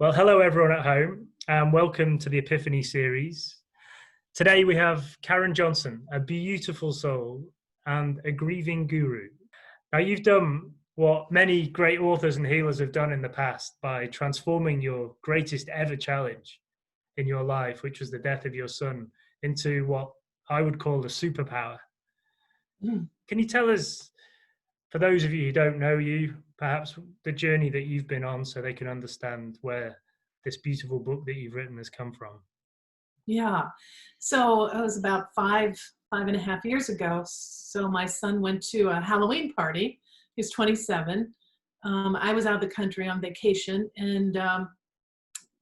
Well, hello everyone at home, and welcome to the Epiphany Series. Today we have Karen Johnson, a beautiful soul and a grieving guru. Now, you've done what many great authors and healers have done in the past by transforming your greatest ever challenge in your life, which was the death of your son, into what I would call a superpower. Can you tell us, for those of you who don't know you, perhaps the journey that you've been on so they can understand where this beautiful book that you've written has come from? Yeah. So it was about 5.5 years ago. So my son went to a Halloween party. He's 27. I was out of the country on vacation, and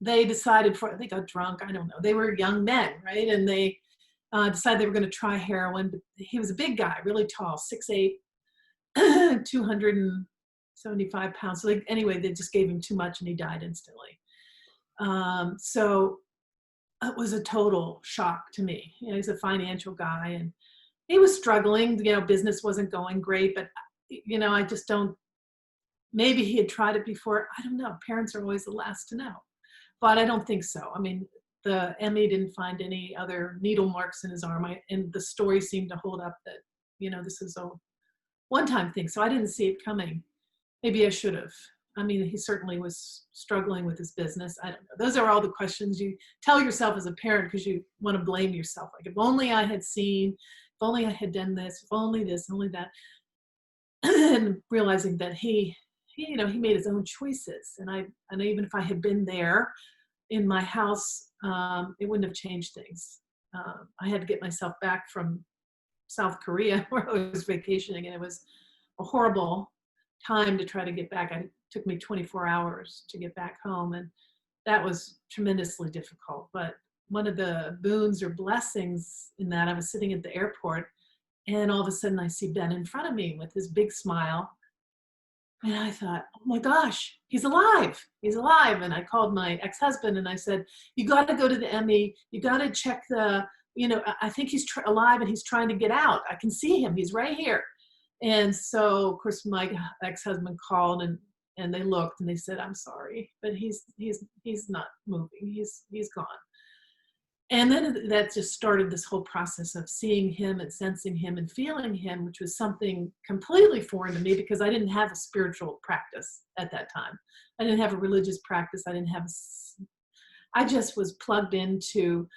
they decided they got drunk. I don't know. They were young men, right? And they decided they were going to try heroin. But he was a big guy, really tall, 6'8", 275 pounds. So anyway, they just gave him too much and he died instantly. So it was a total shock to me. He's a financial guy and he was struggling. Business wasn't going great, but I just don't, maybe he had tried it before. I don't know. Parents are always the last to know, but I don't think so. I mean, the ME didn't find any other needle marks in his arm. And the story seemed to hold up that, this is a one-time thing. So I didn't see it coming. Maybe I should have. I mean, he certainly was struggling with his business. I don't know. Those are all the questions you tell yourself as a parent because you want to blame yourself. Like, if only I had seen, if only I had done this, if only this, only that. And realizing that he made his own choices. And even if I had been there in my house, it wouldn't have changed things. I had to get myself back from South Korea where I was vacationing, and it was a horrible time to try to get back. It took me 24 hours to get back home, and that was tremendously difficult. But one of the boons or blessings in that, I was sitting at the airport, and all of a sudden I see Ben in front of me with his big smile. And I thought, oh my gosh, he's alive. He's alive. And I called my ex-husband and I said, you got to go to the ME. You got to check I think he's alive and he's trying to get out. I can see him. He's right here. And so, of course, my ex-husband called and they looked and they said, I'm sorry, but he's not moving. He's gone. And then that just started this whole process of seeing him and sensing him and feeling him, which was something completely foreign to me because I didn't have a spiritual practice at that time. I didn't have a religious practice. I just was plugged into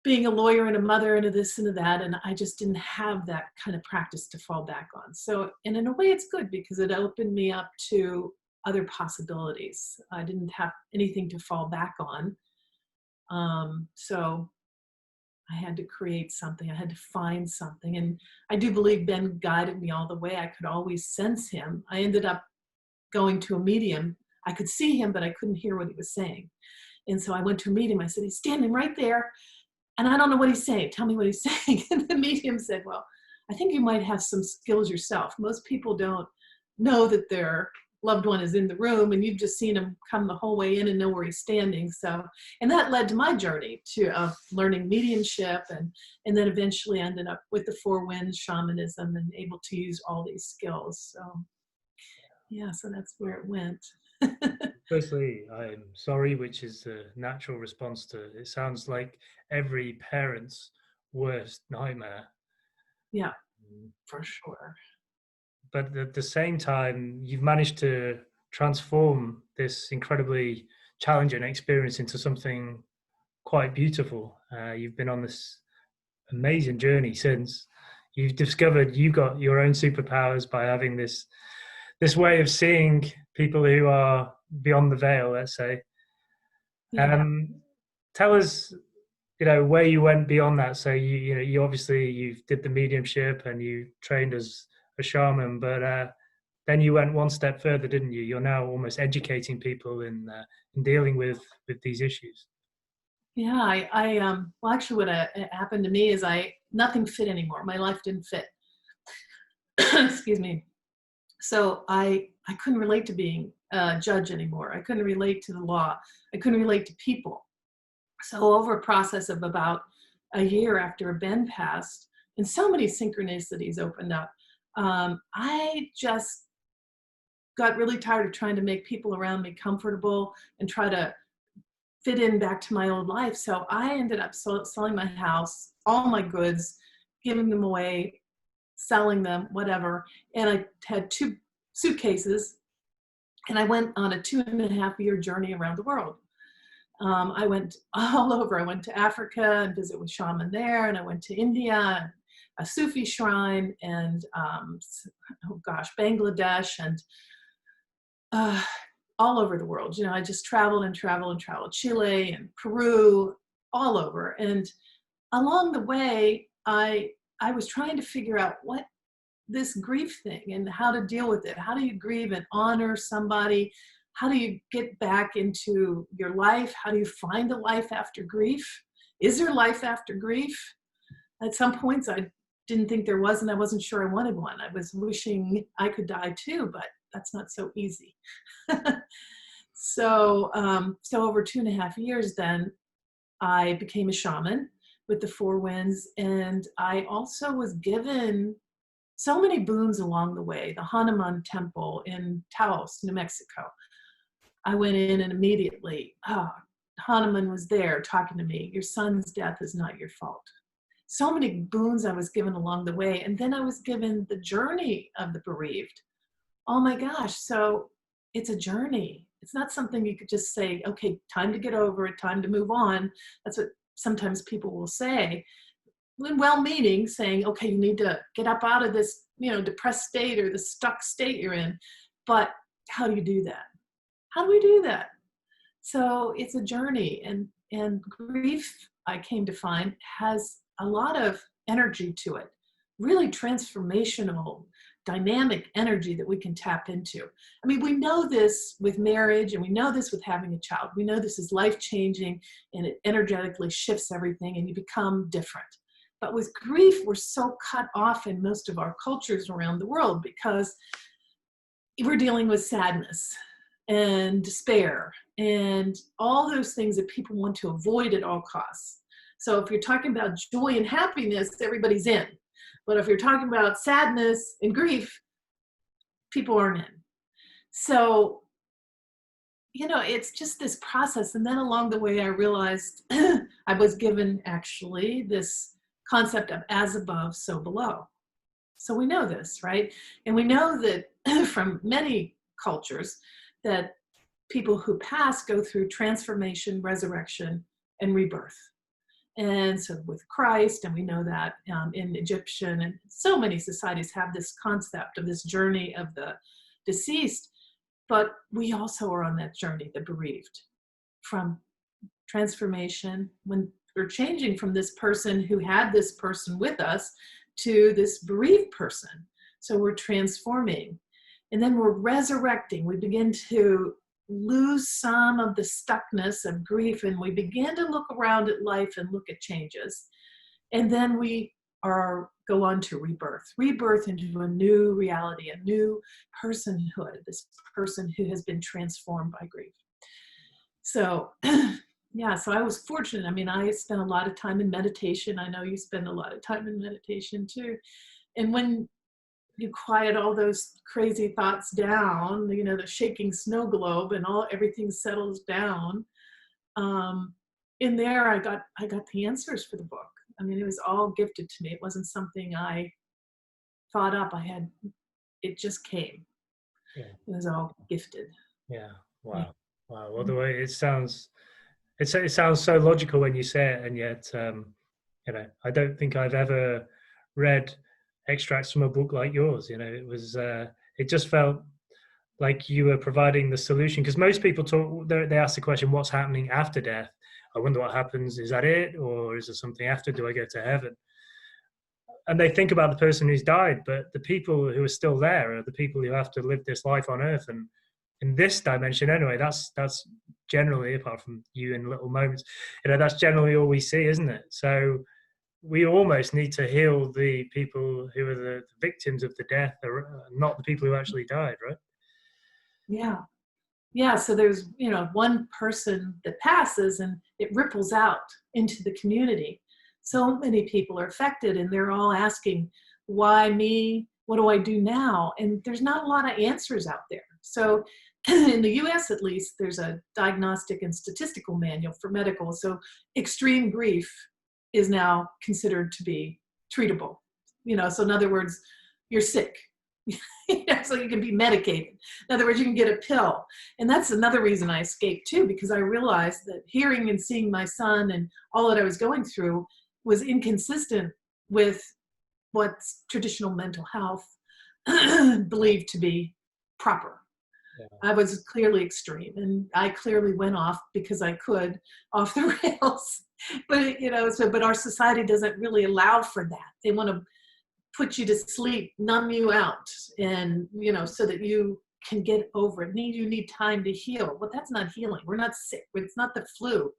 being a lawyer and a mother and a this and a that, and I just didn't have that kind of practice to fall back on. So, and in a way it's good because it opened me up to other possibilities. I didn't have anything to fall back on. So I had to create something. I had to find something. And I do believe Ben guided me all the way. I could always sense him. I ended up going to a medium. I could see him, but I couldn't hear what he was saying. And so I went to a medium. I said, he's standing right there. And I don't know what he's saying. Tell me what he's saying. And the medium said, well, I think you might have some skills yourself. Most people don't know that their loved one is in the room and you've just seen him come the whole way in and know where he's standing. So, and that led to my journey of learning mediumship and then eventually ended up with the Four Winds shamanism and able to use all these skills. So yeah, so that's where it went. Firstly, I'm sorry, which is the natural response to it. It sounds like every parent's worst nightmare. Yeah, for sure. But at the same time, you've managed to transform this incredibly challenging experience into something quite beautiful. You've been on this amazing journey since. You've discovered you got your own superpowers by having this way of seeing people who are beyond the veil, let's say. Yeah. Tell us, where you went beyond that. So you obviously you did the mediumship and you trained as a shaman, but then you went one step further, didn't you? You're now almost educating people in dealing with these issues. Yeah, well, actually what happened to me is nothing fit anymore. My life didn't fit. Excuse me. So I couldn't relate to being a judge anymore. I couldn't relate to the law. I couldn't relate to people. So over a process of about a year after Ben passed, and so many synchronicities opened up, I just got really tired of trying to make people around me comfortable and try to fit in back to my old life. So I ended up selling my house, all my goods, giving them away, selling them, whatever. And I had 2 suitcases, and I went on a 2.5-year journey around the world. I went all over. I went to Africa and visited with shaman there, and I went to India, a Sufi shrine, and Bangladesh, and all over the world. I just traveled and traveled and traveled. Chile and Peru, all over. And along the way, I was trying to figure out what this grief thing and how to deal with it. How do you grieve and honor somebody? How do you get back into your life? How do you find a life after grief? Is there life after grief? At some points, I didn't think there was, and I wasn't sure I wanted one. I was wishing I could die too, but that's not so easy. So over 2.5 years, then I became a shaman with the 4 winds, and I also was given so many boons along the way. The Hanuman Temple in Taos, New Mexico. I went in and immediately, Hanuman was there talking to me. Your son's death is not your fault. So many boons I was given along the way. And then I was given the journey of the bereaved. Oh my gosh, so it's a journey. It's not something you could just say, okay, time to get over it, time to move on. That's what sometimes people will say. Well-meaning, saying, okay, you need to get up out of this, depressed state or the stuck state you're in. But how do you do that? How do we do that? So it's a journey, and grief, I came to find, has a lot of energy to it, really transformational, dynamic energy that we can tap into. I mean, we know this with marriage, and we know this with having a child. We know this is life-changing, and it energetically shifts everything, and you become different. But with grief, we're so cut off in most of our cultures around the world because we're dealing with sadness and despair and all those things that people want to avoid at all costs. So if you're talking about joy and happiness, everybody's in. But if you're talking about sadness and grief, people aren't in. So, it's just this process. And then along the way, I realized I was given actually this concept of as above, so below. So we know this, right? And we know that from many cultures that people who pass go through transformation, resurrection, and rebirth. And so with Christ, and we know that in Egyptian and so many societies have this concept of this journey of the deceased, but we also are on that journey, the bereaved, from transformation, when we're changing from this person who had this person with us to this bereaved person. So we're transforming, and then we're resurrecting. We begin to lose some of the stuckness of grief, and we begin to look around at life and look at changes. And then we go on to rebirth into a new reality, a new personhood, this person who has been transformed by grief. So yeah, so I was fortunate. I mean, I spent a lot of time in meditation. I know you spend a lot of time in meditation too. And when you quiet all those crazy thoughts down, the shaking snow globe, and everything settles down. In there, I got the answers for the book. I mean, it was all gifted to me. It wasn't something I thought up. It just came. Yeah. It was all gifted. Yeah. Wow. Wow. Well, the way it sounds so logical when you say it, and yet, I don't think I've ever read extracts from a book like yours. It was, it just felt like you were providing the solution, because most people they ask the question, what's happening after death? I wonder what happens. Is that it? Or is there something after? Do I go to heaven? And they think about the person who's died, but the people who are still there are the people who have to live this life on earth. And in this dimension anyway, that's generally, apart from you in little moments, that's generally all we see, isn't it? So we almost need to heal the people who are the victims of the death, not the people who actually died, right? Yeah, so there's one person that passes and it ripples out into the community. So many people are affected, and they're all asking, why me? What do I do now? And there's not a lot of answers out there. So in the US, at least, there's a diagnostic and statistical manual for medical. So extreme grief is now considered to be treatable. So in other words, you're sick. So you can be medicated. In other words, you can get a pill. And that's another reason I escaped too, because I realized that hearing and seeing my son and all that I was going through was inconsistent with what's traditional mental health believed to be proper. Yeah. I was clearly extreme, and I clearly went off because I could off the rails. But but our society doesn't really allow for that. They want to put you to sleep, numb you out, and so that you can get over it. You need time to heal. Well, that's not healing. We're not sick. It's not the flu.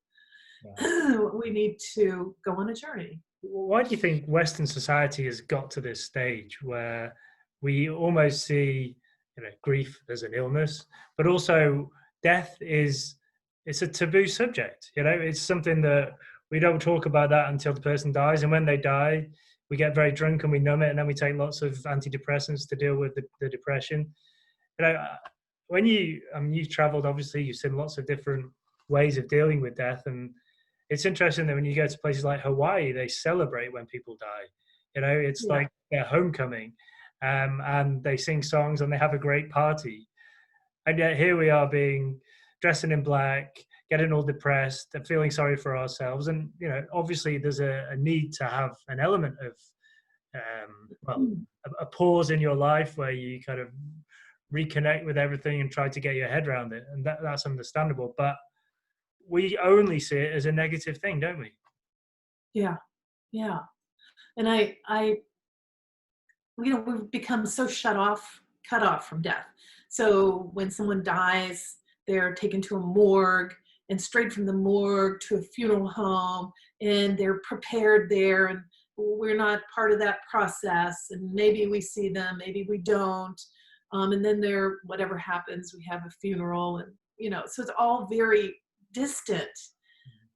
Yeah. We need to go on a journey. Why do you think Western society has got to this stage where we almost see grief as an illness, but also death it's a taboo subject? It's something that we don't talk about that until the person dies, and when they die, we get very drunk and we numb it, and then we take lots of antidepressants to deal with the depression. When you've traveled, obviously, you've seen lots of different ways of dealing with death, and it's interesting that when you go to places like Hawaii, they celebrate when people die. It's like their homecoming, and they sing songs and they have a great party. And yet here we are dressing in black, getting all depressed and feeling sorry for ourselves. And, obviously there's a need to have an element of, a pause in your life where you kind of reconnect with everything and try to get your head around it. And that's understandable. But we only see it as a negative thing, don't we? Yeah. Yeah. And we've become so cut off from death. So when someone dies, they're taken to a morgue, and straight from the morgue to a funeral home, and they're prepared there, and we're not part of that process, and maybe we see them, maybe we don't, and then whatever happens, we have a funeral, and so it's all very distant.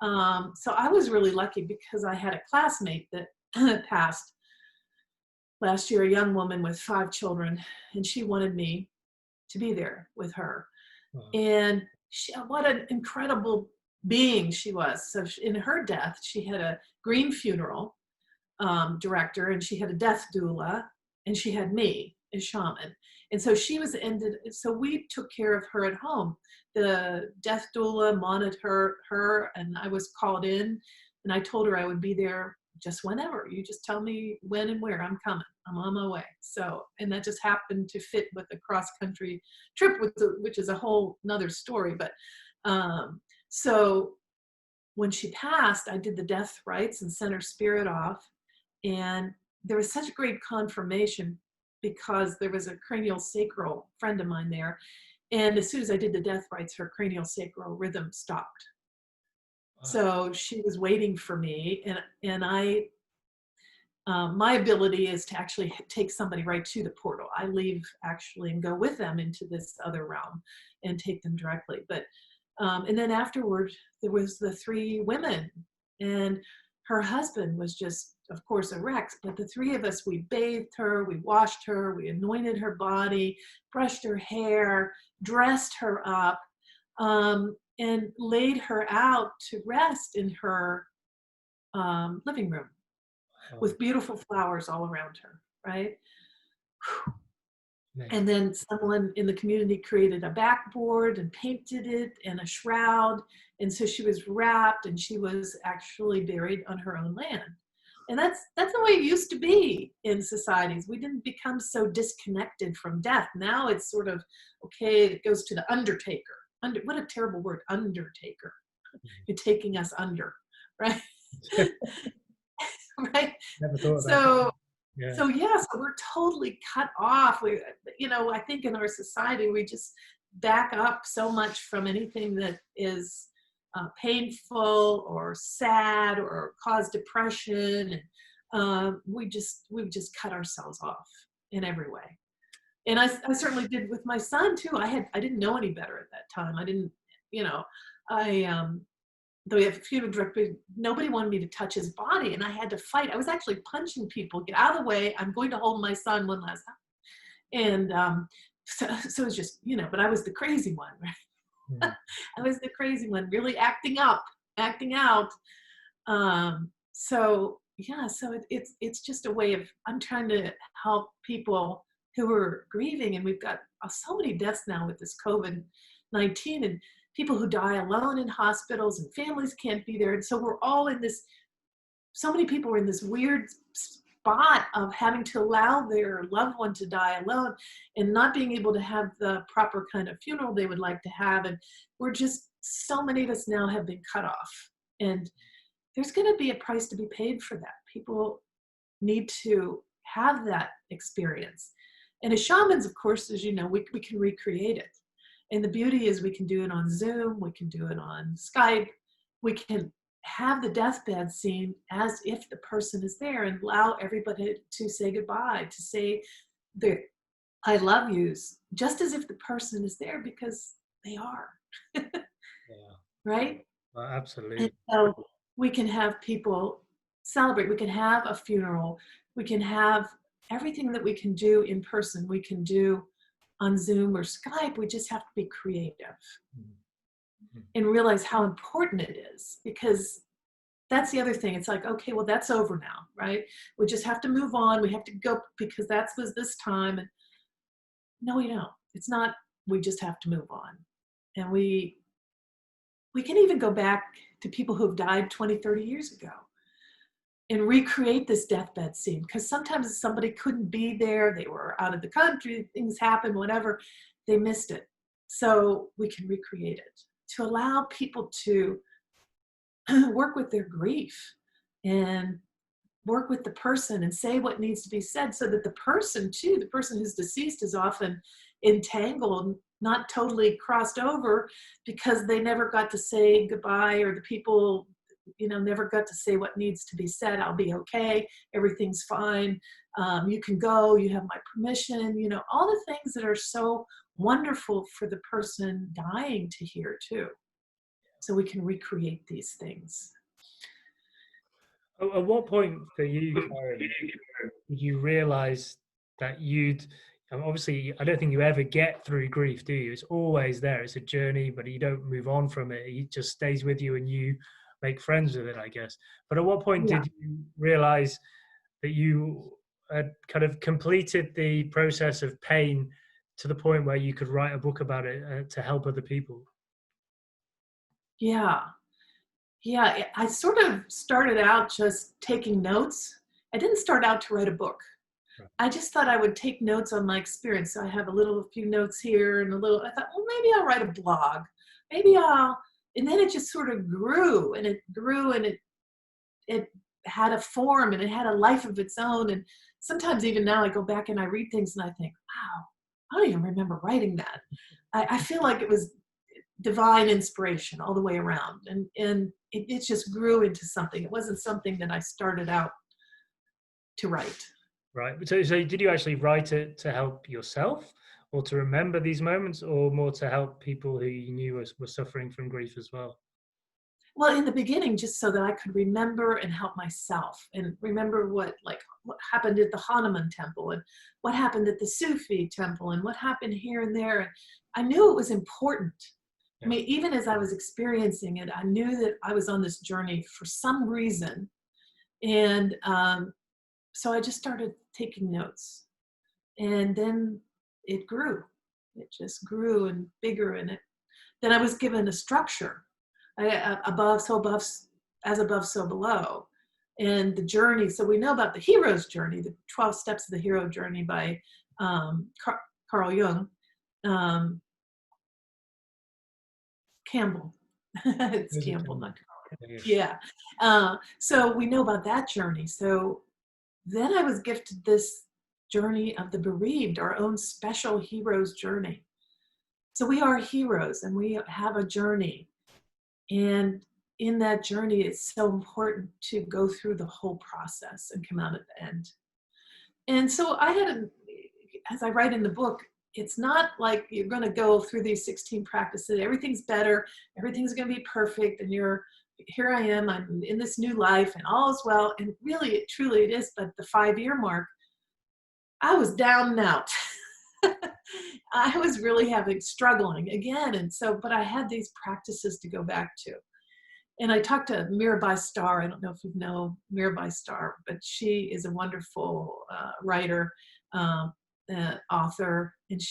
So I was really lucky because I had a classmate that passed last year, a young woman with 5 children, and she wanted me to be there with her. Wow. And what an incredible being she was. So in her death, she had a green funeral director, and she had a death doula, and she had me, a shaman. And so so we took care of her at home. The death doula monitored her, and I was called in, and I told her I would be there just whenever. You just tell me when and where. I'm coming. I'm on my way. So, and that just happened to fit with the cross-country trip, which is a whole nother story. But so when she passed, I did the death rites and sent her spirit off. And there was such great confirmation because there was a cranial sacral friend of mine there. And as soon as I did the death rites, her cranial sacral rhythm stopped. Wow. So she was waiting for me, and my ability is to actually take somebody right to the portal. I leave actually and go with them into this other realm and take them directly. But and then afterward, there was the 3 women, and her husband was just, of course, a wreck. But the 3 of us, we bathed her, we washed her, we anointed her body, brushed her hair, dressed her up, and laid her out to rest in her living room. Wow. With beautiful flowers all around her, right? Nice. And then someone in the community created a backboard and painted it and a shroud. And so she was wrapped, and she was actually buried on her own land. And that's the way it used to be in societies. We didn't become so disconnected from death. Now it's sort of, okay, it goes to the undertaker. What a terrible word, undertaker. You're taking us under, right? Right. Never thought so yeah. So we're totally cut off. We, I think in our society we just back up so much from anything that is painful or sad or cause depression, and we've just cut ourselves off in every way. And I certainly did with my son too. I didn't know any better at that time. I didn't, though we have a funeral director, nobody wanted me to touch his body, and I had to fight. I was actually punching people, get out of the way. I'm going to hold my son one last time. And So it's just, but I was the crazy one, right? Mm. I was the crazy one, really acting out. So yeah, so it's just a way of, I'm trying to help people who are grieving, and we've got so many deaths now with this COVID-19, and people who die alone in hospitals, and families can't be there, and so we're all in this. So many people are in this weird spot of having to allow their loved one to die alone, and not being able to have the proper kind of funeral they would like to have, and we're just, so many of us now have been cut off, and there's going to be a price to be paid for that. People need to have that experience. And as shamans, of course, as you know, we can recreate it. And the beauty is we can do it on Zoom, we can do it on Skype, we can have the deathbed scene as if the person is there, and allow everybody to say goodbye, to say their I love yous, just as if the person is there, because they are. Yeah. Right? Well, And absolutely. so we can have people celebrate. We can have a funeral. We can have everything that we can do in person. We can do on Zoom or Skype. We just have to be creative Mhm. and realize how important it is, because that's the other thing. It's like, okay, well, that's over now, right? We just have to move on. We have to go because that was this time. And no, we don't. It's not, we just have to move on. And we can even go back to people who have died 20, 30 years ago and recreate this deathbed scene, because sometimes somebody couldn't be there, they were out of the country, things happen, whatever, they missed it. So we can recreate it to allow people to work with their grief and work with the person and say what needs to be said, so that the person too, the person who's deceased, is often entangled, not totally crossed over, because they never got to say goodbye, or the people, never got to say what needs to be said. I'll be okay, everything's fine, you can go, you have my permission, all the things that are so wonderful for the person dying to hear too. So we can recreate these things. At what point for you, Karen, did you realize that obviously, I don't think you ever get through grief, do you? It's always there. It's a journey, but you don't move on from it. It just stays with you, and you make friends with it, I guess. But at what point Yeah. did you realize that you had kind of completed the process of pain to the point where you could write a book about it to help other people? Yeah. Yeah, I sort of started out just taking notes. I didn't start out to write a book. Right. I just thought I would take notes on my experience. So I have a few notes here and I thought, well, maybe I'll write a blog. And then it just sort of grew, and it grew, and it had a form, and it had a life of its own. And sometimes even now I go back and I read things and I think, wow, I don't even remember writing that. I feel like it was divine inspiration all the way around, and it just grew into something. It wasn't something that I started out to write. Right. So did you actually write it to help yourself, or to remember these moments, or more to help people who you knew were suffering from grief as well? Well, in the beginning, just so that I could remember and help myself, and remember what happened at the Hanuman temple, and what happened at the Sufi temple, and what happened here and there. And I knew it was important. I Yeah. mean, even as I was experiencing it, I knew that I was on this journey for some reason. And so I just started taking notes. And then it grew. It just grew and bigger. And then I was given a structure. Above, so above, as above, so below. And the journey. So we know about the hero's journey, the 12 steps of the hero journey by Carl Jung. Campbell. It's Campbell, not Carl. Yeah. So we know about that journey. So then I was gifted this journey of the bereaved, our own special hero's journey. So we are heroes, and we have a journey. And in that journey, it's so important to go through the whole process and come out at the end. And so as I write in the book, it's not like you're going to go through these 16 practices. Everything's better. Everything's going to be perfect. And here I am. I'm in this new life, and all is well. And really, truly, it is. But the 5-year mark, I was down and out. I was really struggling again. And so, but I had these practices to go back to. And I talked to Mirabai Starr. I don't know if you know Mirabai Starr, but she is a wonderful writer, author. And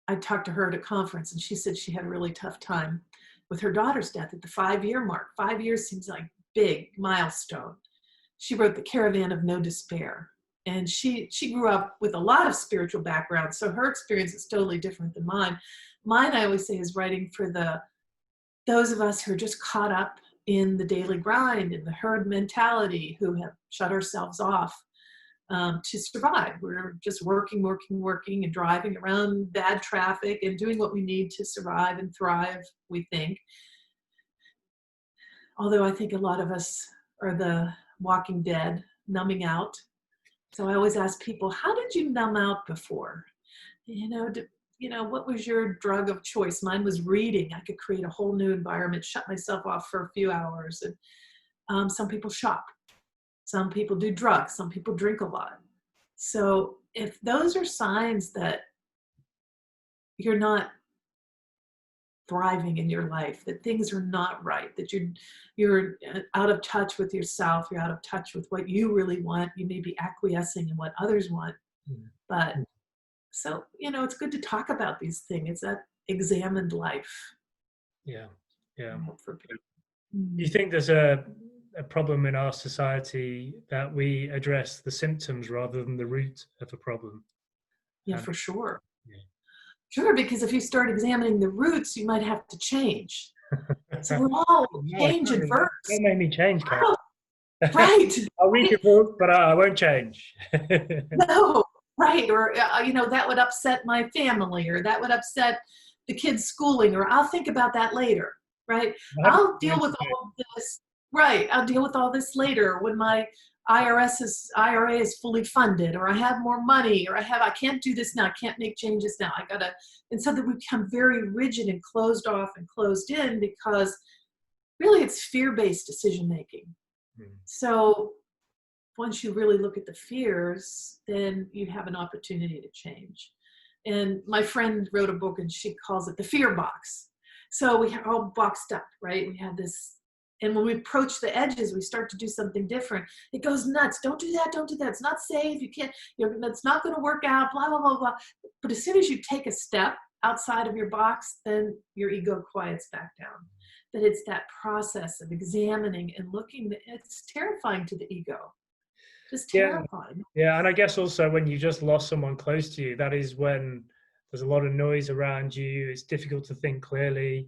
I talked to her at a conference, and she said she had a really tough time with her daughter's death at the 5-year mark. 5 years seems like big milestone. She wrote The Caravan of No Despair. And she grew up with a lot of spiritual background, so her experience is totally different than mine. Mine, I always say, is writing for those of us who are just caught up in the daily grind, in the herd mentality, who have shut ourselves off to survive. We're just working, and driving around bad traffic and doing what we need to survive and thrive, we think. Although I think a lot of us are the walking dead, numbing out. So I always ask people, how did you numb out before? What was your drug of choice? Mine was reading. I could create a whole new environment, shut myself off for a few hours. And some people shop. Some people do drugs. Some people drink a lot. So if those are signs that you're not thriving in your life, that things are not right, that you're out of touch with yourself, you're out of touch with what you really want, you may be acquiescing in what others want. But so, it's good to talk about these things. It's that examined life. Yeah. For people. Do you think there's a problem in our society that we address the symptoms rather than the root of a problem? Yeah, for sure. Yeah. Sure, because if you start examining the roots, you might have to change. So we're all change adverse. Don't make me change, Karen. Right. I'll read your book, but I won't change. No, right. Or, that would upset my family, or that would upset the kids' schooling, or I'll think about that later, right? I'll deal with all of this. Right. I'll deal with all this later when my IRA is fully funded, or I have more money, or I can't do this now. I can't make changes now. And so that we become very rigid and closed off and closed in, because really it's fear-based decision-making. So once you really look at the fears, then you have an opportunity to change. And my friend wrote a book, and she calls it the fear box. So we are all boxed up, right? We have this. And when we approach the edges, we start to do something different. It goes nuts. Don't do that. Don't do that. It's not safe. You can't, it's not going to work out, blah, blah, blah, blah. But as soon as you take a step outside of your box, then your ego quiets back down. That it's that process of examining and looking. It's terrifying to the ego. Just terrifying. Yeah. And I guess also when you just lost someone close to you, that is when there's a lot of noise around you. It's difficult to think clearly.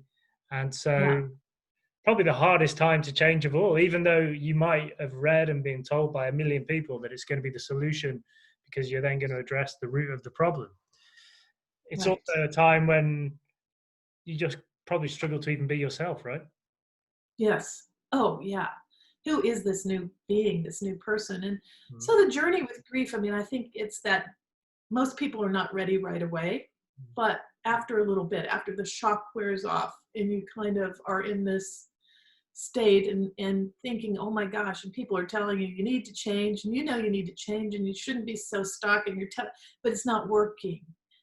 And so probably the hardest time to change of all, even though you might have read and been told by a million people that it's going to be the solution because you're then going to address the root of the problem. It's also a time when you just probably struggle to even be yourself, right? Yes. Oh, yeah. Who is this new being, this new person? And so the journey with grief, I think it's that most people are not ready right away, but after a little bit, after the shock wears off and you kind of are in this state and thinking, oh my gosh, and people are telling you need to change, and you need to change, and you shouldn't be so stuck, and but it's not working.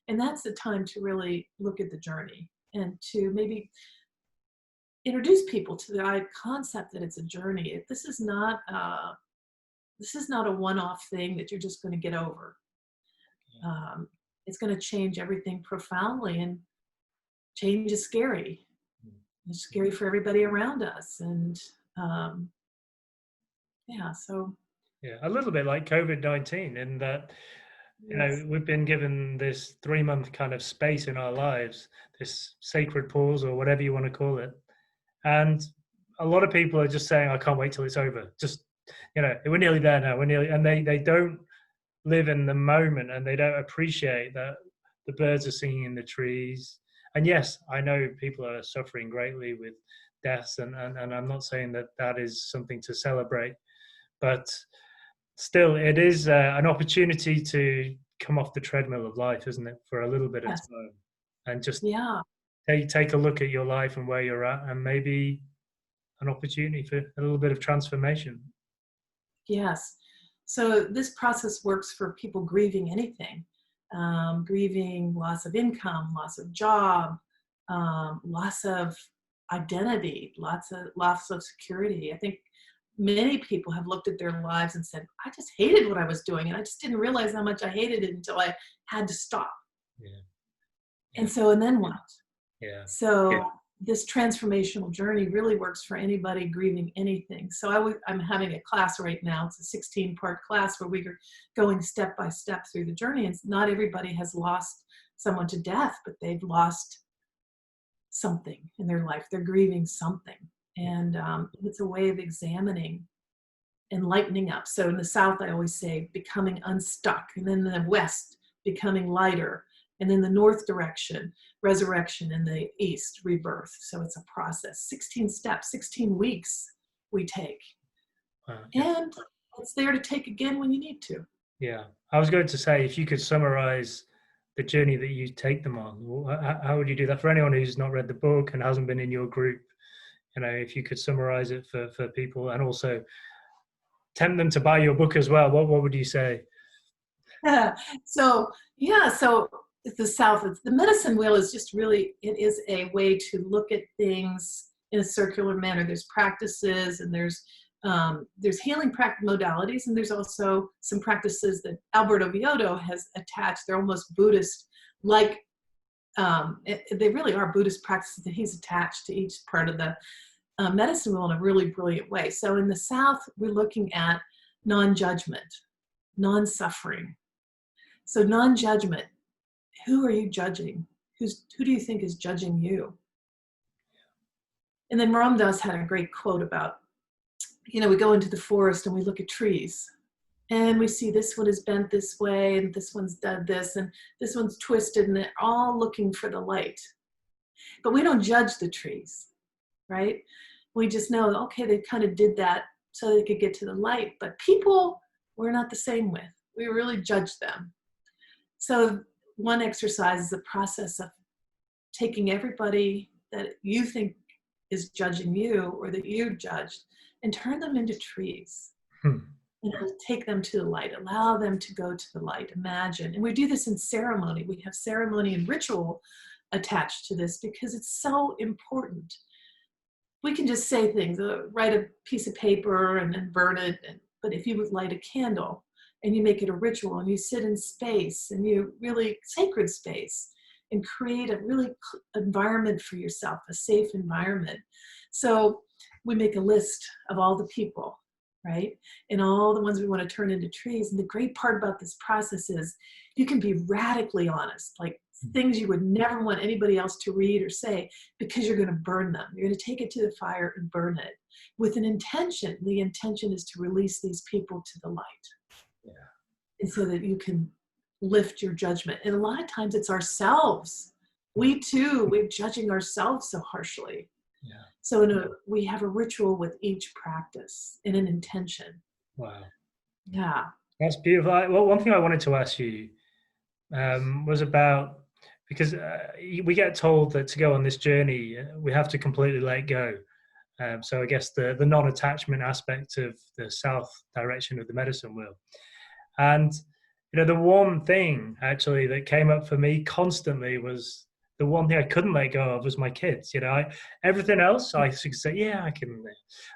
And that's the time to really look at the journey and to maybe introduce people to the concept that it's a journey. This is not a one-off thing that you're just going to get over. It's going to change everything profoundly, and change is scary. It's scary for everybody around us. And a little bit like COVID-19 in that, we've been given this 3-month kind of space in our lives, this sacred pause or whatever you want to call it. And a lot of people are just saying, I can't wait till it's over. Just, we're nearly there now. And they don't live in the moment, and they don't appreciate that the birds are singing in the trees. And yes, I know people are suffering greatly with deaths, and I'm not saying that is something to celebrate, but still, it is an opportunity to come off the treadmill of life, isn't it, for a little bit of time, and just take a look at your life and where you're at, and maybe an opportunity for a little bit of transformation. Yes. So this process works for people grieving anything, grieving loss of income, loss of job, loss of identity, loss of security. I think many people have looked at their lives and said, I just hated what I was doing, and I just didn't realize how much I hated it until I had to stop. Yeah. And so, and then what? Yeah. So this transformational journey really works for anybody grieving anything. So I'm having a class right now. It's a 16-part class where we're going step by step through the journey. And not everybody has lost someone to death, but they've lost something in their life. They're grieving something. And it's a way of examining and lightening up. So in the South, I always say becoming unstuck. And then in the West, becoming lighter. And in the North direction, resurrection. In the East, rebirth. So it's a process. 16 steps, 16 weeks we take. And it's there to take again when you need to. Yeah. I was going to say, if you could summarize the journey that you take them on, how would you do that for anyone who's not read the book and hasn't been in your group? You know, if you could summarize it for people, and also tempt them to buy your book as well, what would you say? So the South, the medicine wheel is just really, it is a way to look at things in a circular manner. There's practices, and there's healing modalities, and there's also some practices that Alberto Villoldo has attached. They're almost Buddhist, like they really are Buddhist practices that he's attached to each part of the medicine wheel in a really brilliant way. So in the South, we're looking at non-judgment, non-suffering. So non-judgment, who are you judging? Who do you think is judging you? And then Ram Dass had a great quote about, we go into the forest and we look at trees, and we see this one is bent this way, and this one's done this, and this one's twisted, and they're all looking for the light. But we don't judge the trees, right? We just know, okay, they kind of did that so they could get to the light. But people, we're not the same with. We really judge them. So one exercise is a process of taking everybody that you think is judging you, or that you judged, and turn them into trees. And take them to the light, allow them to go to the light, imagine. And we do this in ceremony. We have ceremony and ritual attached to this because it's so important. We can just say things, write a piece of paper and then burn it. But if you would light a candle and you make it a ritual, and you sit in space, and you really sacred space, and create a really environment for yourself, a safe environment. So we make a list of all the people, right? And all the ones we want to turn into trees. And the great part about this process is you can be radically honest, like things you would never want anybody else to read or say, because you're going to burn them. You're going to take it to the fire and burn it with an intention. The intention is to release these people to the light. Yeah. And so that you can lift your judgment. And a lot of times it's ourselves. We're judging ourselves so harshly. Yeah. So we have a ritual with each practice and an intention. Wow. Yeah. That's beautiful. Well, one thing I wanted to ask you was about, because we get told that to go on this journey, we have to completely let go. So I guess the non-attachment aspect of the South direction of the medicine wheel. And, the one thing actually that came up for me constantly was, the one thing I couldn't let go of was my kids. Everything else I could say, yeah, I can.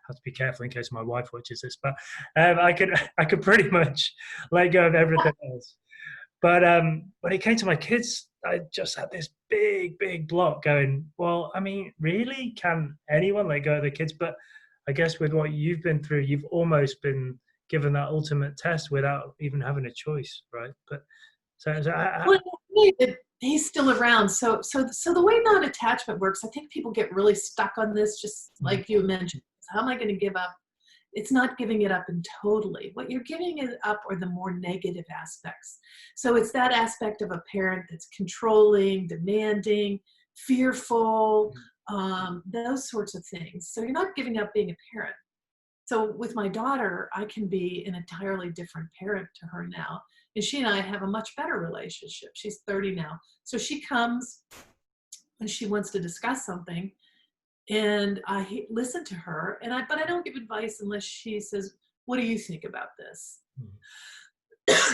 Have to be careful in case my wife watches this, but I could pretty much let go of everything else. But when it came to my kids, I just had this big block going, well, I mean, really, can anyone let go of their kids? But I guess with what you've been through, you've almost been given that ultimate test without even having a choice, right? But he's still around. So the way non-attachment works, I think people get really stuck on this, just like you mentioned. How am I going to give up? It's not giving it up totally. What you're giving it up are the more negative aspects. So it's that aspect of a parent that's controlling, demanding, fearful, those sorts of things. So you're not giving up being a parent. So with my daughter, I can be an entirely different parent to her now. And she and I have a much better relationship. She's 30 now. So she comes when she wants to discuss something, and I listen to her, but I don't give advice unless she says, what do you think about this? Mm.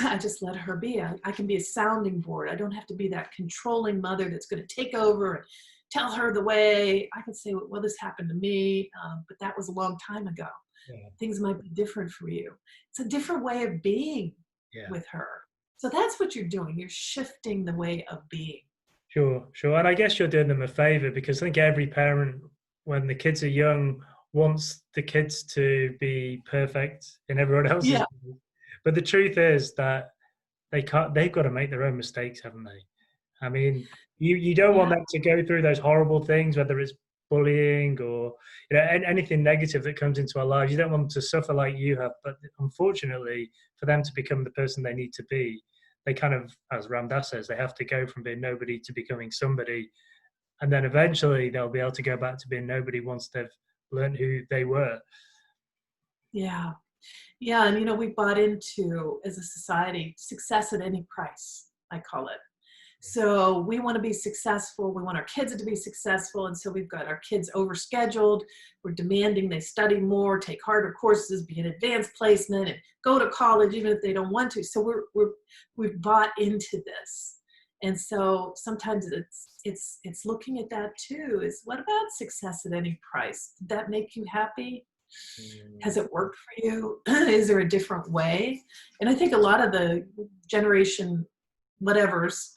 I just let her be. I can be a sounding board. I don't have to be that controlling mother that's going to take over and tell her the way. I can say, well, this happened to me, but that was a long time ago. Yeah. Things might be different for you. It's a different way of being with her. So that's what you're doing. You're shifting the way of being. Sure. And I guess you're doing them a favor, because I think every parent, when the kids are young, wants the kids to be perfect in everyone else's Yeah. view. But the truth is that they've got to make their own mistakes, haven't they? I mean, you don't want them to go through those horrible things, whether it's bullying or anything negative that comes into our lives. You don't want them to suffer like you have. But unfortunately, for them to become the person they need to be, they kind of, as Ram Dass says, they have to go from being nobody to becoming somebody, and then eventually they'll be able to go back to being nobody once they've learned who they were. Yeah. And we bought into, as a society, success at any price, I call it. So we want to be successful. We want our kids to be successful. And so we've got our kids overscheduled. We're demanding they study more, take harder courses, be an advanced placement, and go to college even if they don't want to. So we've bought into this. And so sometimes it's looking at that too, is what about success at any price? Did that make you happy? Has it worked for you? Is there a different way? And I think a lot of the generation whatevers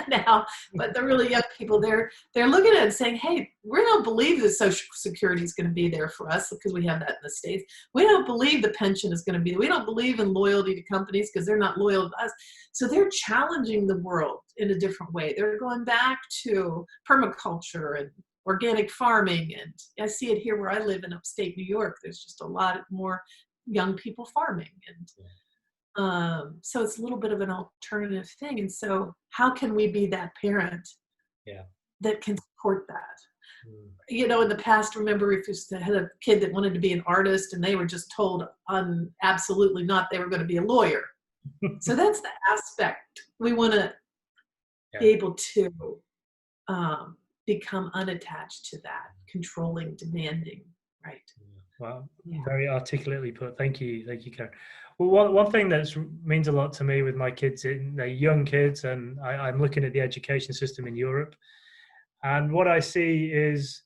now, but the really young people, they're looking at it and saying, hey, we don't believe the Social Security is going to be there for us because we have that in the States. We don't believe the pension is going to be there. We don't believe in loyalty to companies because they're not loyal to us. So they're challenging the world in a different way. They're going back to permaculture and organic farming. And I see it here where I live in upstate New York. There's just a lot more young people farming. And so it's a little bit of an alternative thing. And so how can we be that parent that can support that? In the past, remember, if you had a kid that wanted to be an artist and they were just told absolutely not, they were going to be a lawyer. So that's the aspect. We want to be able to become unattached to that, controlling, demanding, right? Wow, very articulately put. Thank you, Karen. Well, one thing that means a lot to me with my kids, they're young kids, and I'm looking at the education system in Europe, and what I see is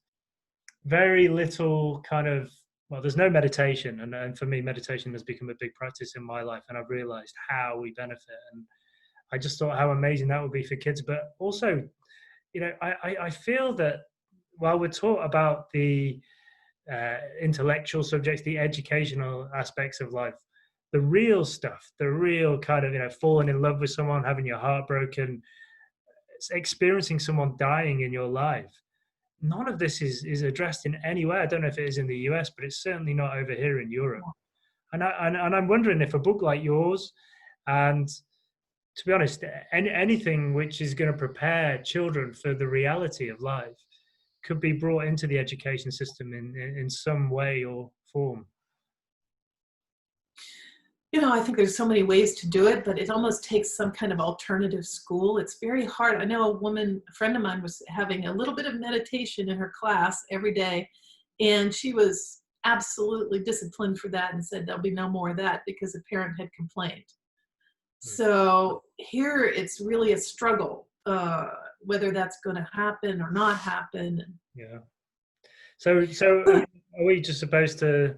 very little kind of, well, there's no meditation, and for me, meditation has become a big practice in my life, and I've realized how we benefit, and I just thought how amazing that would be for kids. But also, I feel that while we're taught about the intellectual subjects, the educational aspects of life, the real stuff, the real kind of, falling in love with someone, having your heart broken, experiencing someone dying in your life, none of this is addressed in any way. I don't know if it is in the US, but it's certainly not over here in Europe. And I'm wondering if a book like yours, and to be honest, anything which is going to prepare children for the reality of life, could be brought into the education system in some way or form. I think there's so many ways to do it, but it almost takes some kind of alternative school. It's very hard. I know a friend of mine was having a little bit of meditation in her class every day, and she was absolutely disciplined for that and said there'll be no more of that because a parent had complained. So here it's really a struggle, whether that's going to happen or not happen. Yeah. So are we just supposed to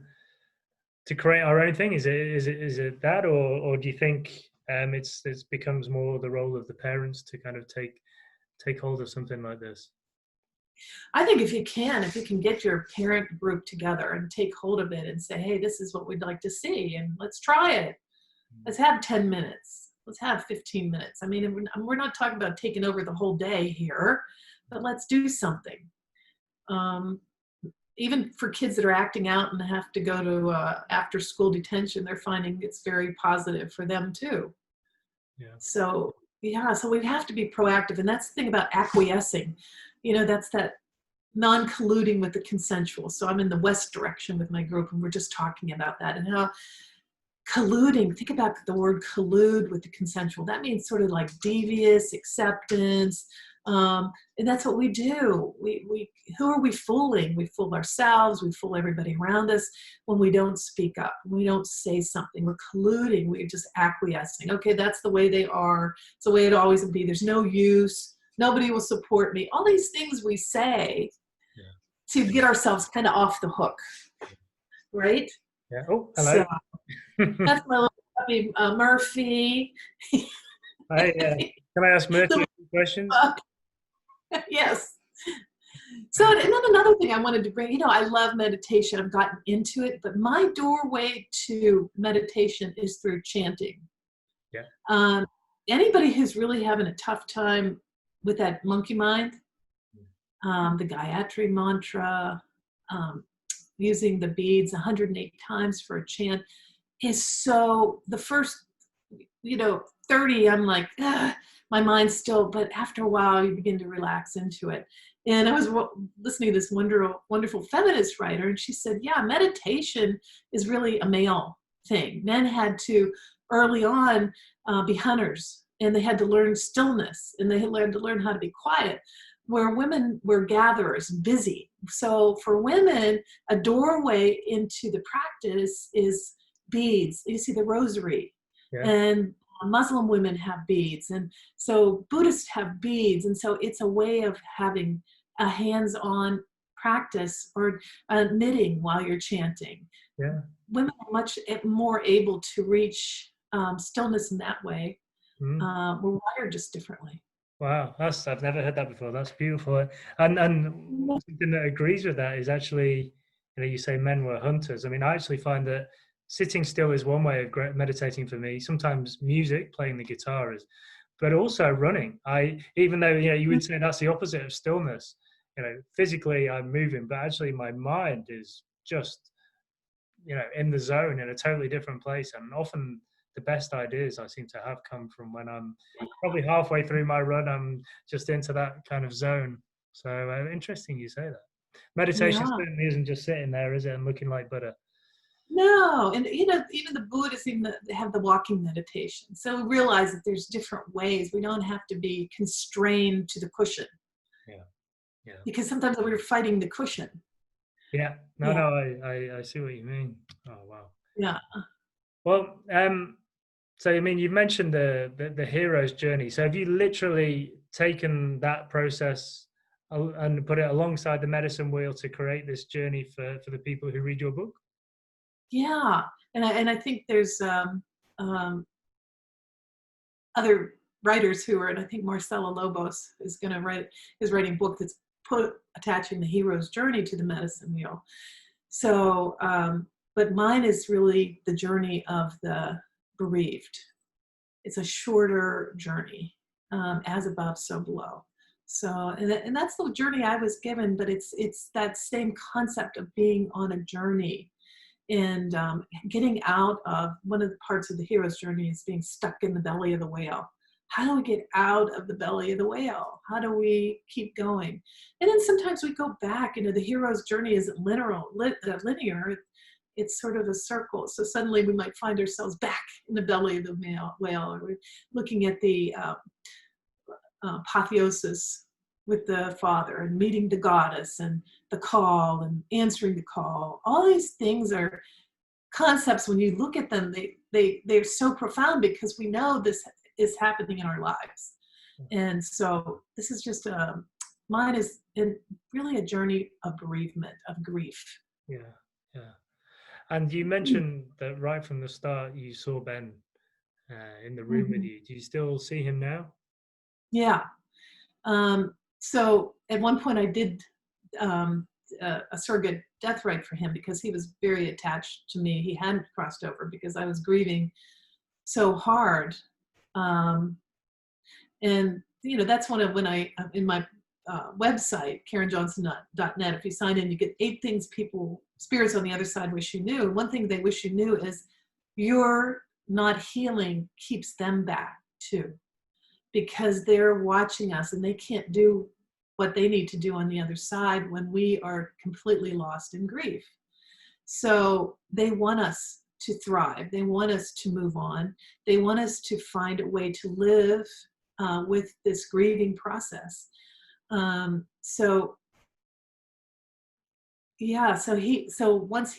create our own thing? Is it that, or do you think it becomes more the role of the parents to kind of take hold of something like this? I think if you can get your parent group together and take hold of it and say, hey, this is what we'd like to see, and let's try it. Let's have 10 minutes. Let's have 15 minutes. I mean, we're not talking about taking over the whole day here, but let's do something. Even for kids that are acting out and have to go to after school detention, they're finding it's very positive for them too. Yeah. So we have to be proactive. And that's the thing about acquiescing. That's that non-colluding with the consensual. So I'm in the West direction with my group, and we're just talking about that and how colluding, think about the word collude with the consensual. That means sort of like devious acceptance, And that's what we do. Who are we fooling? We fool ourselves. We fool everybody around us when we don't speak up. When we don't say something. We're colluding. We're just acquiescing. Okay, that's the way they are. It's the way it always will be. There's no use. Nobody will support me. All these things we say to get ourselves kind of off the hook, right? Yeah. Oh, hello. So that's my little puppy, Murphy. Can I ask Murphy a few questions? Yes. So, and then another thing I wanted to bring, I love meditation. I've gotten into it, but my doorway to meditation is through chanting. Yeah. Anybody who's really having a tough time with that monkey mind, the Gayatri mantra, using the beads 108 times for a chant is so, the first, 30, I'm like, my mind's still, but after a while you begin to relax into it. And I was listening to this wonderful feminist writer, and she said, yeah, meditation is really a male thing. Men had to, early on, be hunters, and they had to learn stillness, and they had to learn how to be quiet, where women were gatherers, busy. So for women, a doorway into the practice is beads. You see the rosary. Yeah. And Muslim women have beads, and so Buddhists have beads, and so it's a way of having a hands-on practice, or knitting while you're chanting. Yeah. Women are much more able to reach stillness in that way. We're wired just differently. Wow, I've never heard that before. That's beautiful. And something that agrees with that is actually, you say men were hunters. I mean, I actually find that sitting still is one way of meditating for me. Sometimes music, playing the guitar is, but also running. Even though, you would say that's the opposite of stillness, physically I'm moving, but actually my mind is just, in the zone in a totally different place. And often the best ideas I seem to have come from when I'm probably halfway through my run, I'm just into that kind of zone. So interesting you say that. Meditation certainly isn't just sitting there, is it, and looking like Buddha? No, and even the Buddhists have the walking meditation. So we realize that there's different ways. We don't have to be constrained to the cushion. Yeah. Because sometimes we're fighting the cushion. Yeah. No, I see what you mean. Oh wow. Yeah. Well, so I mean, you mentioned the hero's journey. So have you literally taken that process and put it alongside the medicine wheel to create this journey for the people who read your book? Yeah, and I think there's other writers who are, and I think Marcela Lobos is writing a book that's attaching the hero's journey to the medicine wheel. So, but mine is really the journey of the bereaved. It's a shorter journey, as above, so below. So, and that's the journey I was given, but it's that same concept of being on a journey. And getting out of, one of the parts of the hero's journey is being stuck in the belly of the whale. How do we get out of the belly of the whale? How do we keep going? And then sometimes we go back. The hero's journey isn't linear. It's sort of a circle. So suddenly we might find ourselves back in the belly of the whale, or we're looking at the apotheosis with the father, and meeting the goddess, and the call, and answering the call. All these things are concepts. When you look at them, they're so profound, because we know this is happening in our lives. And so this is just mine is really a journey of bereavement, of grief. Yeah. And you mentioned that right from the start you saw Ben in the room with you. Do you still see him now? Yeah. So at one point I did a surrogate death rite for him, because he was very attached to me. He hadn't crossed over because I was grieving so hard. And that's when I, in my website, KarenJohnson.net, if you sign in, you get 8 things spirits on the other side wish you knew. One thing they wish you knew is your not healing keeps them back too, because they're watching us, and they can't do what they need to do on the other side when we are completely lost in grief. So they want us to thrive. They want us to move on. They want us to find a way to live with this grieving process. So yeah, so once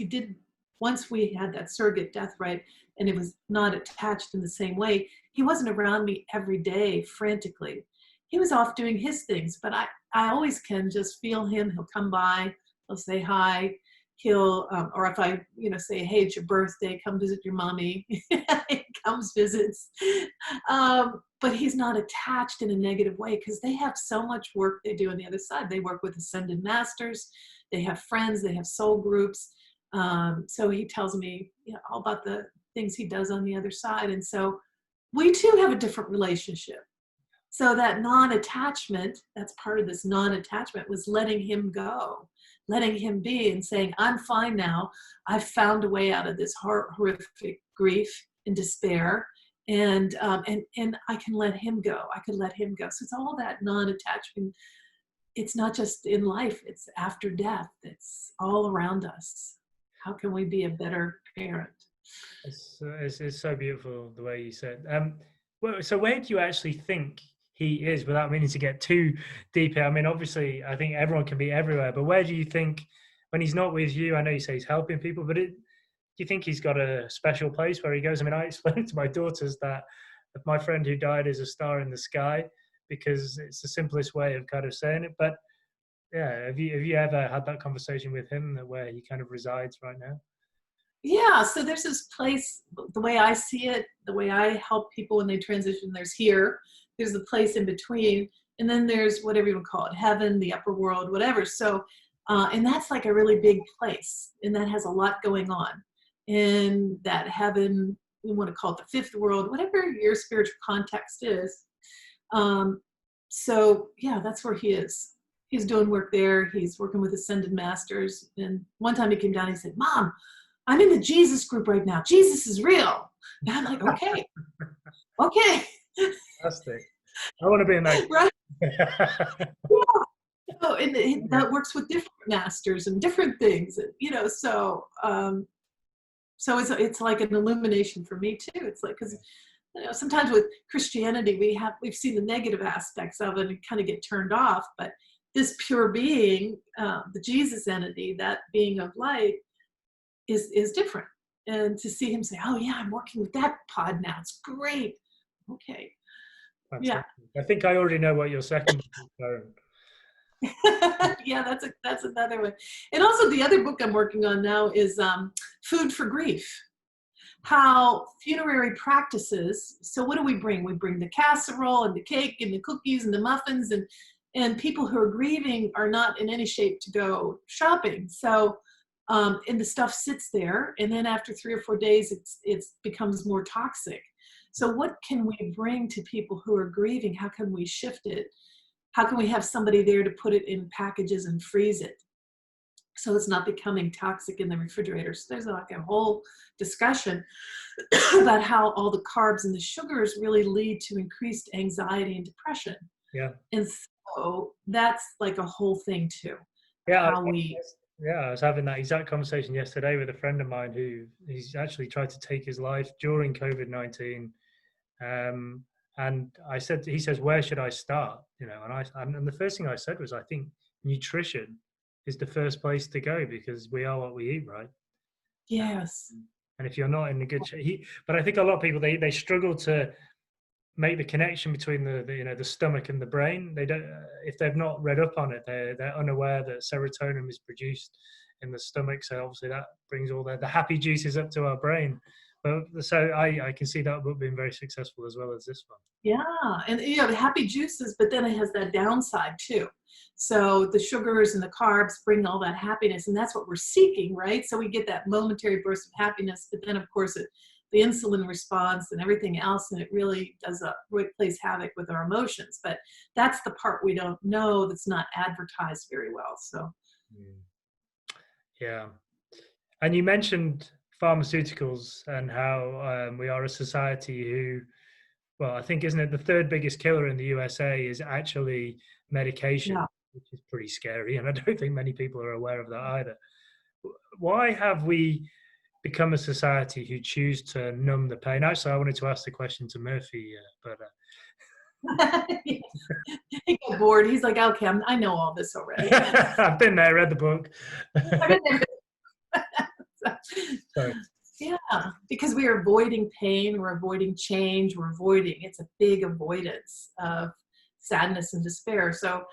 we had that surrogate death, right, and it was not attached in the same way, he wasn't around me every day frantically. He was off doing his things, but I always can just feel him. He'll come by, he'll say hi, he'll, or if I, say, hey, it's your birthday, come visit your mommy, he comes, visits. But he's not attached in a negative way because they have so much work they do on the other side. They work with ascended masters, they have friends, they have soul groups. So he tells me all about the things he does on the other side. And so we too have a different relationship. So that non-attachment, that's part of this non-attachment, was letting him go, letting him be and saying, I'm fine now. I've found a way out of this horrific grief and despair. And I can let him go. I can let him go. So it's all that non-attachment. It's not just in life, it's after death. It's all around us. How can we be a better parent? It's so beautiful the way you said. So where do you actually think he is, without meaning to get too deep here? I mean, obviously, I think everyone can be everywhere, but where do you think, when he's not with you, I know you say he's helping people, but do you think he's got a special place where he goes? I mean, I explained to my daughters that my friend who died is a star in the sky, because it's the simplest way of kind of saying it. But yeah, have you ever had that conversation with him, where he kind of resides right now? Yeah, so there's this place, the way I see it, the way I help people when they transition, there's the place in between, and then there's whatever you would call it, heaven, the upper world, whatever. So, and that's like a really big place, and that has a lot going on. In that heaven, we want to call it the fifth world, whatever your spiritual context is. So yeah, that's where he is. He's doing work there. He's working with ascended masters. And one time he came down, he said, Mom, I'm in the Jesus group right now. Jesus is real. And I'm like, okay. Fantastic. I want to be in that. Right? Yeah. So, and that works with different masters and different things, so it's like an illumination for me too. It's like, because sometimes with Christianity, we've seen the negative aspects of it and kind of get turned off, but this pure being, the Jesus entity, that being of light, is different. And to see him say, oh yeah, I'm working with that pod now, it's great. Okay. Fantastic. Yeah, I think I already know what your second book is. Yeah, that's another one. And also the other book I'm working on now is Food for Grief. How funerary practices, so what do we bring? We bring the casserole and the cake and the cookies and the muffins, and people who are grieving are not in any shape to go shopping. So and the stuff sits there, and then after 3 or 4 days, it becomes more toxic. So what can we bring to people who are grieving? How can we shift it? How can we have somebody there to put it in packages and freeze it so it's not becoming toxic in the refrigerator? So there's like a whole discussion about how all the carbs and the sugars really lead to increased anxiety and depression. Yeah. And so that's like a whole thing too. Yeah. I was having that exact conversation yesterday with a friend of mine he's actually tried to take his life during COVID-19. And he says, where should I start? And the first thing I said was, I think nutrition is the first place to go, because we are what we eat, right? Yes. And if you're not in a good shape, but I think a lot of people, they struggle to make the connection between the stomach and the brain. They don't, if they've not read up on it, they're unaware that serotonin is produced in the stomach. So obviously that brings all the happy juices up to our brain. But so I can see that book being very successful as well as this one. Yeah, and the happy juices, but then it has that downside too. So the sugars and the carbs bring all that happiness, and that's what we're seeking, right? So we get that momentary burst of happiness, but then of course the insulin response and everything else, and it really plays havoc with our emotions. But that's the part we don't know, that's not advertised very well. So yeah. And you mentioned pharmaceuticals and how we are a society who, well, I think, isn't it, the third biggest killer in the USA is actually medication, which is pretty scary. And I don't think many people are aware of that either. Why have we become a society who choose to numb the pain? Actually, I wanted to ask the question to Murphy, but He got bored. He's like, okay, I know all this already. I've been there, read the book. I've been there. Sorry. Yeah, because we are avoiding pain, we're avoiding change, it's a big avoidance of sadness and despair. So,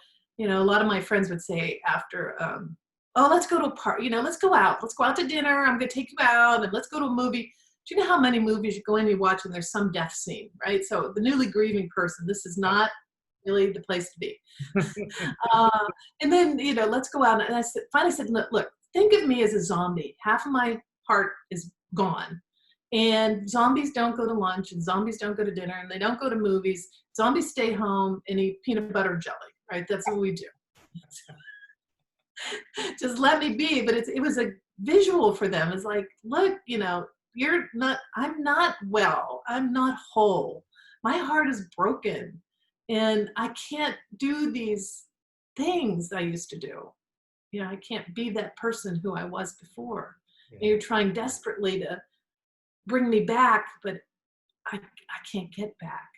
a lot of my friends would say after, oh, let's go to a party, let's go out to dinner, I'm going to take you out, and let's go to a movie. Do you know how many movies you go in and you watch and there's some death scene, right? So the newly grieving person, this is not really the place to be. And then, let's go out. And I finally said, look, think of me as a zombie. Half of my heart is gone. And zombies don't go to lunch, and zombies don't go to dinner, and they don't go to movies. Zombies stay home and eat peanut butter and jelly, right? That's what we do. Just let me be. But it was a visual for them. It's like, look, I'm not well. I'm not whole. My heart is broken. And I can't do these things I used to do. I can't be that person who I was before. Yeah. And you're trying desperately to bring me back, but I can't get back.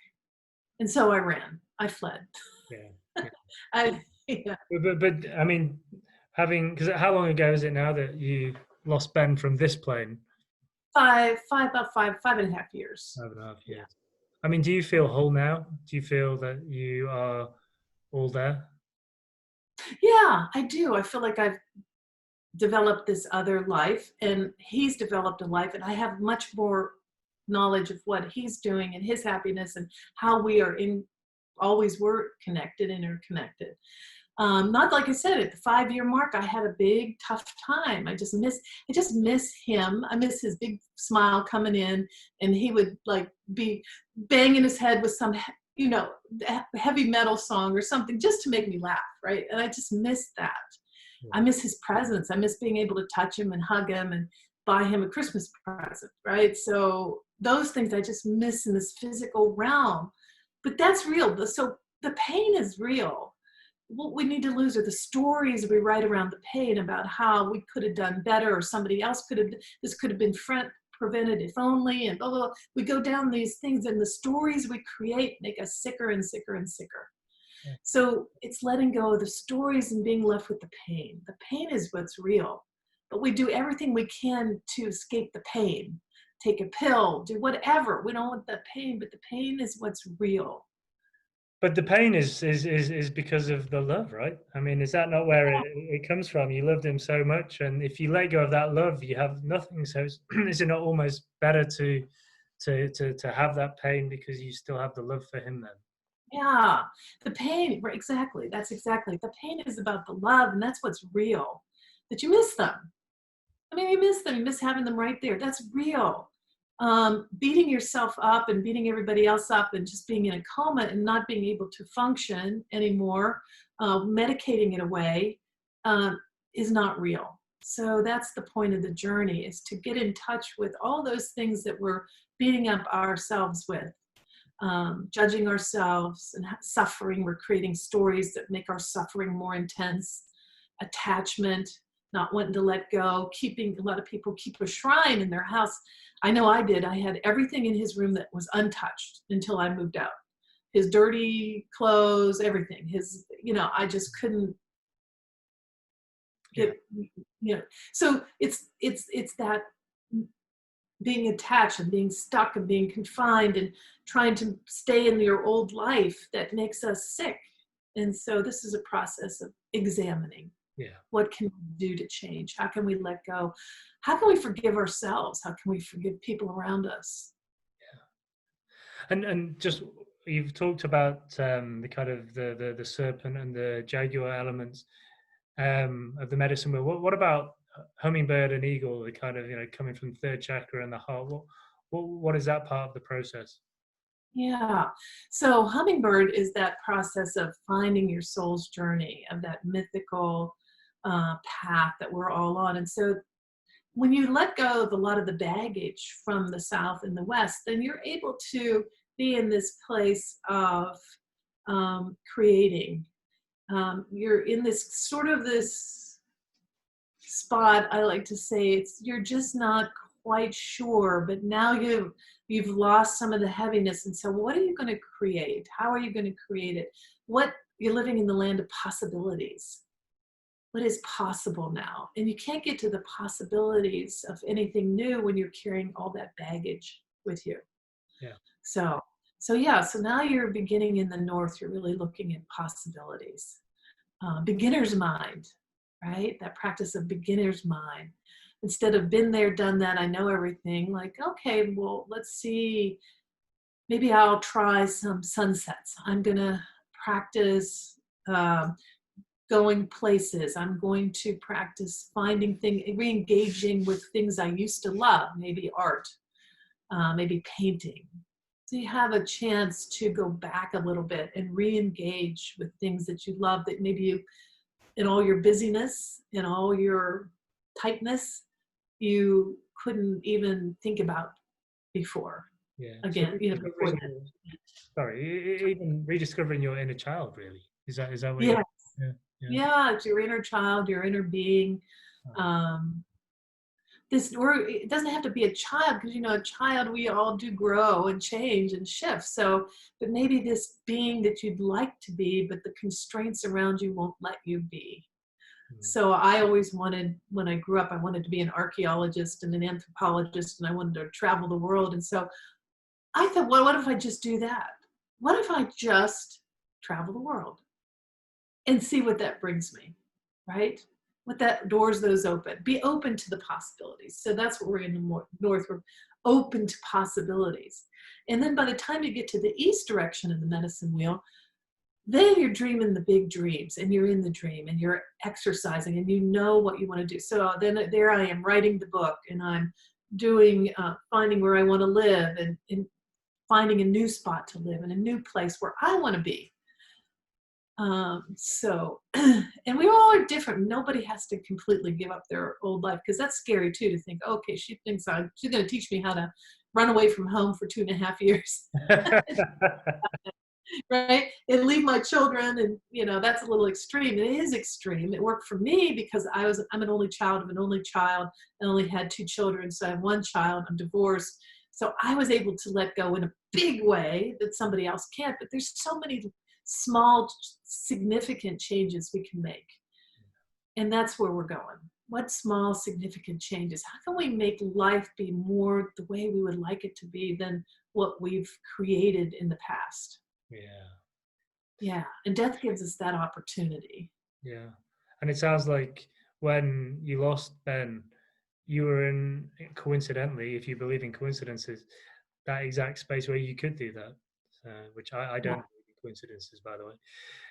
And so I ran. I fled. Yeah. Yeah. But I mean, because how long ago is it now that you lost Ben from this plane? About five and a half years. 5.5 years. Yeah. I mean, do you feel whole now? Do you feel that you are all there? Yeah, I do. I feel like I've developed this other life, and he's developed a life, and I have much more knowledge of what he's doing and his happiness and how we are always were connected, interconnected. Not like I said, at the 5-year mark, I had a big tough time. I just miss him. I miss his big smile coming in, and he would like be banging his head with some, heavy metal song or something just to make me laugh, right? And I just miss that. Yeah. I miss his presence. I miss being able to touch him and hug him and buy him a Christmas present, right? So those things I just miss in this physical realm. But that's real. So the pain is real. What we need to lose are the stories we write around the pain about how we could have done better, or somebody else this could have been prevented if only, and blah, blah, blah. We go down these things, and the stories we create make us sicker and sicker and sicker. Yeah. So it's letting go of the stories and being left with the pain. The pain is what's real, but we do everything we can to escape the pain. Take a pill, do whatever. We don't want the pain, but the pain is what's real. But the pain is because of the love, right? I mean, is that not where it comes from? You loved him so much, and if you let go of that love, you have nothing. So is it not almost better to have that pain because you still have the love for him then? Yeah, the pain, right, exactly. That's exactly. The pain is about the love, and that's what's real. That you miss them. I mean, you miss them. You miss having them right there. That's real. Beating yourself up and beating everybody else up and just being in a coma and not being able to function anymore, medicating it away, is not real. So that's the point of the journey, is to get in touch with all those things that we're beating up ourselves with, judging ourselves and suffering. We're creating stories that make our suffering more intense, attachment, not wanting to let go, a lot of people keep a shrine in their house. I know I did. I had everything in his room that was untouched until I moved out. His dirty clothes, everything. I just couldn't get, So it's that being attached and being stuck and being confined and trying to stay in your old life that makes us sick. And so this is a process of examining. Yeah. What can we do to change? How can we let go? How can we forgive ourselves? How can we forgive people around us? Yeah. And just, you've talked about the kind of the serpent and the jaguar elements of the medicine wheel. What about hummingbird and eagle? The kind of coming from the third chakra and the heart. What is that part of the process? Yeah. So hummingbird is that process of finding your soul's journey, of that mythical path that we're all on. And so when you let go of a lot of the baggage from the South and the West, then you're able to be in this place of creating. You're in this spot, I like to say, you're just not quite sure, but now you've lost some of the heaviness. And so what are you going to create? How are you going to create it? You're living in the land of possibilities. What is possible now? And you can't get to the possibilities of anything new when you're carrying all that baggage with you. Yeah. So now you're beginning in the north, you're really looking at possibilities. Beginner's mind, right? That practice of beginner's mind. Instead of been there, done that, I know everything, like, okay, well, let's see, maybe I'll try some sunsets. I'm gonna practice going places. I'm going to practice finding things, re-engaging with things I used to love, maybe art, maybe painting. So you have a chance to go back a little bit and re-engage with things that you love that maybe you, in all your busyness, in all your tightness, you couldn't even think about before. Yeah. Again, So before that. even rediscovering your inner child, really. Is that what Yes. Yeah. It's your inner child, your inner being. Or it doesn't have to be a child, because a child, we all do grow and change and shift. So, but maybe this being that you'd like to be, but the constraints around you won't let you be. So I always wanted, when I grew up, I wanted to be an archaeologist and an anthropologist, and I wanted to travel the world. And so I thought, well, what if I just do that? What if I just travel the world and see what that brings me, right? What that doors those open. Be open to the possibilities. So that's what we're in the north. We're open to possibilities. And then by the time you get to the east direction of the medicine wheel, then you're dreaming the big dreams, and you're in the dream, and you're exercising, and you know what you want to do. So then there I am writing the book, and I'm doing, finding where I want to live, and finding a new spot to live in, a new place where I want to be. And we all are different. Nobody has to completely give up their old life, because that's scary too, to think, okay, she thinks she's going to teach me how to run away from home for 2.5 years. Right? And leave my children. And, that's a little extreme. It is extreme. It worked for me because I'm an only child of an only child, and only had 2 children. So I have 1 child, I'm divorced. So I was able to let go in a big way that somebody else can't. But there's so many small, significant changes we can make. And that's where we're going. What small, significant changes? How can we make life be more the way we would like it to be than what we've created in the past? Yeah. And death gives us that opportunity. Yeah. And it sounds like when you lost Ben, you were in, coincidentally, if you believe in coincidences, that exact space where you could do that, which I don't believe in coincidences, by the way.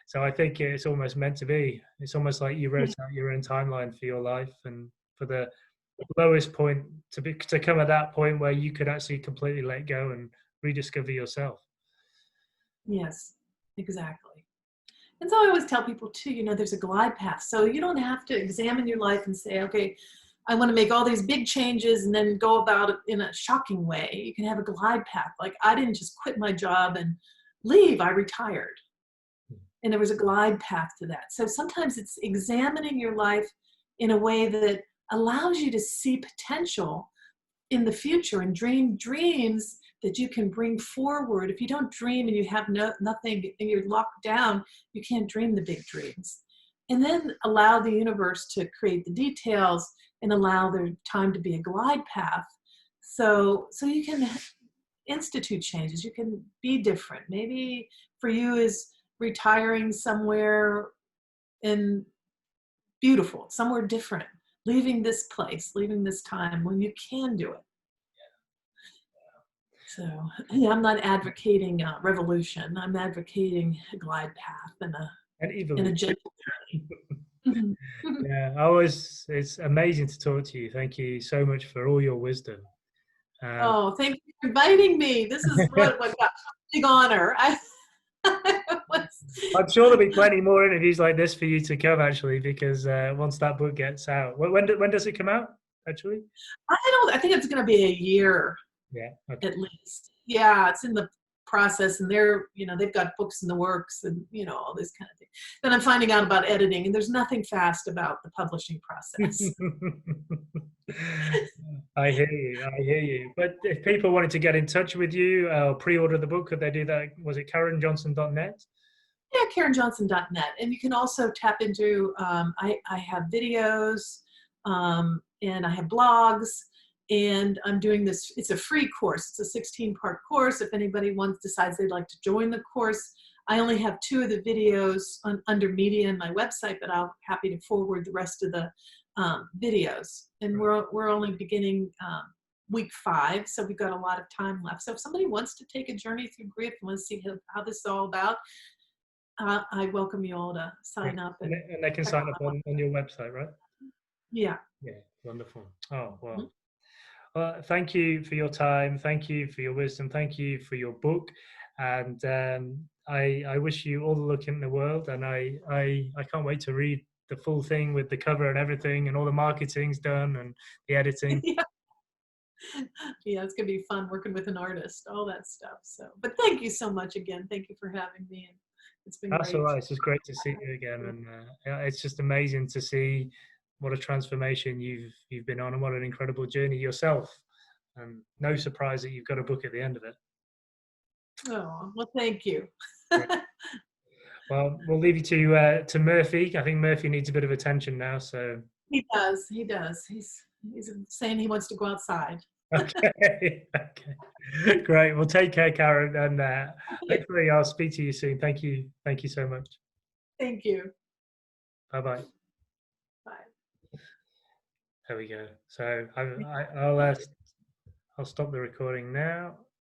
So I think it's almost meant to be. It's almost like you wrote out your own timeline for your life, and for the lowest point to come at that point where you could actually completely let go and rediscover yourself. Yes, exactly. And so I always tell people too, there's a glide path. So you don't have to examine your life and say, okay, I want to make all these big changes and then go about it in a shocking way. You can have a glide path. Like, I didn't just quit my job and leave, I retired. And there was a glide path to that. So sometimes it's examining your life in a way that allows you to see potential in the future and dream dreams that you can bring forward. If you don't dream and you have nothing and you're locked down, you can't dream the big dreams. And then allow the universe to create the details and allow there time to be a glide path. So you can institute changes. You can be different. Maybe for you is retiring somewhere in beautiful, somewhere different, leaving this place, leaving this time when you can do it. So I'm not advocating revolution. I'm advocating a glide path and a gentle journey. Yeah, it's amazing to talk to you. Thank you so much for all your wisdom. Oh, thank you for inviting me. This is what got a big honor. I'm sure there'll be plenty more interviews like this for you to come, actually, because once that book gets out, when does it come out, actually? I think it's going to be a year. Yeah. Okay. At least. Yeah, it's in the process, and they've got books in the works, and all this kind of thing. Then I'm finding out about editing, and there's nothing fast about the publishing process. I hear you. I hear you. But if people wanted to get in touch with you, pre-order the book, could they do that? Was it KarenJohnson.net? Yeah, KarenJohnson.net. And you can also tap into, I have videos, and I have blogs, and I'm doing this, it's a free course. It's a 16-part course. If anybody decides they'd like to join the course, I only have 2 of the videos under media on my website, but I'll happy to forward the rest of the videos. And we're only beginning week 5, so we've got a lot of time left. So if somebody wants to take a journey through grief and wants to see how this is all about, I welcome you all to sign up. And they can sign up on your website, right? Yeah. Yeah, wonderful. Oh, Mhm. well, thank you for your time. Thank you for your wisdom. Thank you for your book. And I wish you all the luck in the world. And I can't wait to read the full thing with the cover and everything and all the marketing's done and the editing. Yeah. Yeah, it's gonna be fun working with an artist, all that stuff. So, but thank you so much again. Thank you for having me, and it's been That's all great. right. It's just great to see you again. And yeah, it's just amazing to see what a transformation you've been on and what an incredible journey yourself. And no surprise that you've got a book at the end of it. Oh, well, thank you. Great. Well, we'll leave you to Murphy. I think Murphy needs a bit of attention now. So He does. He does. He's saying he wants to go outside. okay, okay, great. Well, take care, Karen, and hopefully I'll speak to you soon. Thank you so much. Thank you. Bye bye. Bye. There we go. So I'll stop the recording now.